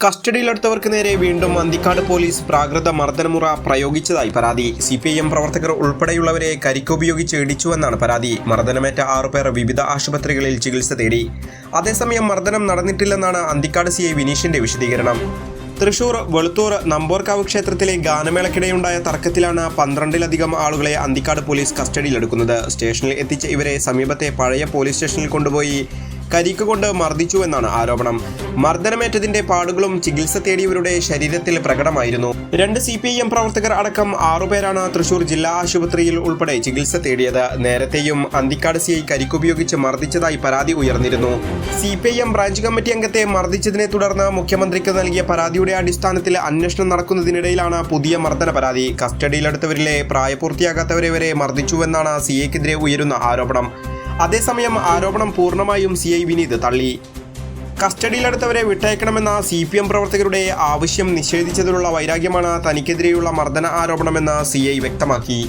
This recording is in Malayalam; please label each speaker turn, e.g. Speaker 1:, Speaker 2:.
Speaker 1: കസ്റ്റഡിയിലെടുത്തവർക്ക് നേരെ വീണ്ടും അന്തിക്കാട് പോലീസ് പ്രാകൃത മർദ്ദനമുറ പ്രയോഗിച്ചതായി പരാതി. CPIM പ്രവർത്തകർ ഉൾപ്പെടെയുള്ളവരെ കരിക്കുപയോഗിച്ച് ഇടിച്ചുവെന്നാണ് പരാതി. മർദ്ദനമേറ്റ 6 പേർ വിവിധ ആശുപത്രികളിൽ ചികിത്സ തേടി. അതേസമയം മർദ്ദനം നടന്നിട്ടില്ലെന്നാണ് അന്തിക്കാട് CI വിനീഷിന്റെ വിശദീകരണം. തൃശൂർ വെളുത്തൂർ നമ്പോർക്കാവ് ക്ഷേത്രത്തിലെ ഗാനമേളയ്ക്കിടെയുണ്ടായ തർക്കത്തിലാണ് 12-ലധികം ആളുകളെ അന്തിക്കാട് പോലീസ് കസ്റ്റഡിയിലെടുക്കുന്നത്. സ്റ്റേഷനിൽ എത്തിച്ച ഇവരെ സമീപത്തെ പഴയ പോലീസ് സ്റ്റേഷനിൽ കൊണ്ടുപോയി കരിക്കുകൊണ്ട് മർദ്ദിച്ചുവെന്നാണ് ആരോപണം. മർദ്ദനമേറ്റതിന്റെ പാടുകളും ചികിത്സ തേടിയവരുടെ ശരീരത്തിൽ പ്രകടമായിരുന്നു. 2 CPIM പ്രവർത്തകർ അടക്കം 6 പേരാണ് തൃശൂർ ജില്ലാ ആശുപത്രിയിൽ ഉൾപ്പെടെ ചികിത്സ തേടിയത്. നേരത്തെയും അന്തിക്കാട് CI കരിക്കുപയോഗിച്ച് മർദ്ദിച്ചതായി പരാതി ഉയർന്നിരുന്നു. CPIM ബ്രാഞ്ച് കമ്മിറ്റി അംഗത്തെ മർദ്ദിച്ചതിനെ തുടർന്ന് മുഖ്യമന്ത്രിക്ക് നൽകിയ പരാതിയുടെ അടിസ്ഥാനത്തിൽ അന്വേഷണം നടക്കുന്നതിനിടയിലാണ് പുതിയ മർദ്ദന പരാതി. കസ്റ്റഡിയിലെടുത്തവരിലെ പ്രായപൂർത്തിയാകാത്തവരെ വരെ മർദ്ദിച്ചുവെന്നാണ് CIക്കെതിരെ ഉയരുന്ന ആരോപണം. അതേസമയം ആരോപണം പൂർണ്ണമായും CI വിനീത് തള്ളി. കസ്റ്റഡിയിലെടുത്തവരെ വിട്ടയക്കണമെന്ന CPM പ്രവർത്തകരുടെ ആവശ്യം നിഷേധിച്ചതിലുള്ള വൈരാഗ്യമാണ് തനിക്കെതിരെയുള്ള മർദ്ദന ആരോപണമെന്ന് CI വ്യക്തമാക്കി.